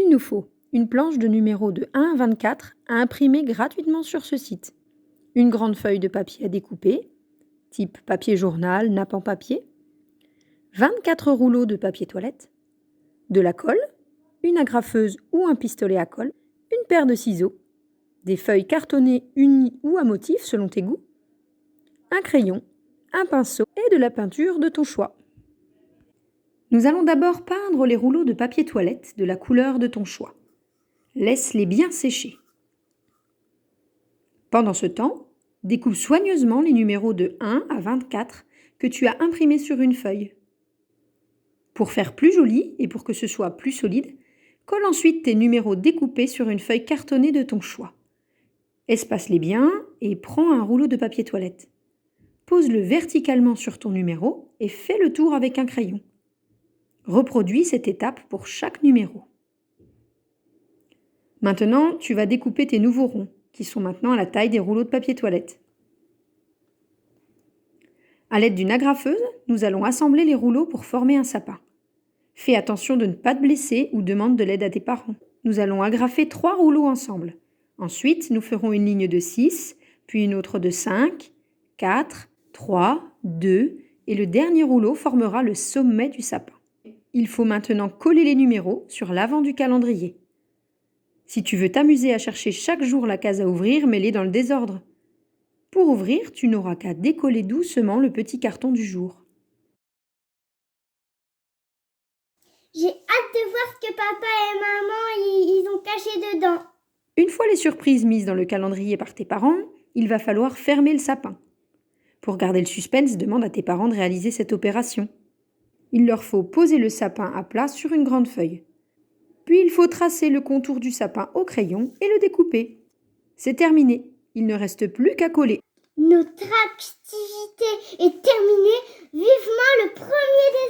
Il nous faut une planche de numéros de 1 à 24 à imprimer gratuitement sur ce site, une grande feuille de papier à découper, type papier journal, nappe en papier, 24 rouleaux de papier toilette, de la colle, une agrafeuse ou un pistolet à colle, une paire de ciseaux, des feuilles cartonnées unies ou à motifs selon tes goûts, un crayon, un pinceau et de la peinture de ton choix. Nous allons d'abord peindre les rouleaux de papier toilette de la couleur de ton choix. Laisse-les bien sécher. Pendant ce temps, découpe soigneusement les numéros de 1 à 24 que tu as imprimés sur une feuille. Pour faire plus joli et pour que ce soit plus solide, colle ensuite tes numéros découpés sur une feuille cartonnée de ton choix. Espace-les bien et prends un rouleau de papier toilette. Pose-le verticalement sur ton numéro et fais le tour avec un crayon. Reproduis cette étape pour chaque numéro. Maintenant, tu vas découper tes nouveaux ronds, qui sont maintenant à la taille des rouleaux de papier toilette. À l'aide d'une agrafeuse, nous allons assembler les rouleaux pour former un sapin. Fais attention de ne pas te blesser ou demande de l'aide à tes parents. Nous allons agrafer 3 rouleaux ensemble. Ensuite, nous ferons une ligne de 6, puis une autre de 5, 4, 3, 2, et le dernier rouleau formera le sommet du sapin. Il faut maintenant coller les numéros sur l'avant du calendrier. Si tu veux t'amuser à chercher chaque jour la case à ouvrir, mets-les dans le désordre. Pour ouvrir, tu n'auras qu'à décoller doucement le petit carton du jour. J'ai hâte de voir ce que papa et maman ils ont caché dedans. Une fois les surprises mises dans le calendrier par tes parents, il va falloir fermer le sapin. Pour garder le suspense, demande à tes parents de réaliser cette opération. Il leur faut poser le sapin à plat sur une grande feuille. Puis il faut tracer le contour du sapin au crayon et le découper. C'est terminé, il ne reste plus qu'à coller. Notre activité est terminée. Vivement le 1er décembre.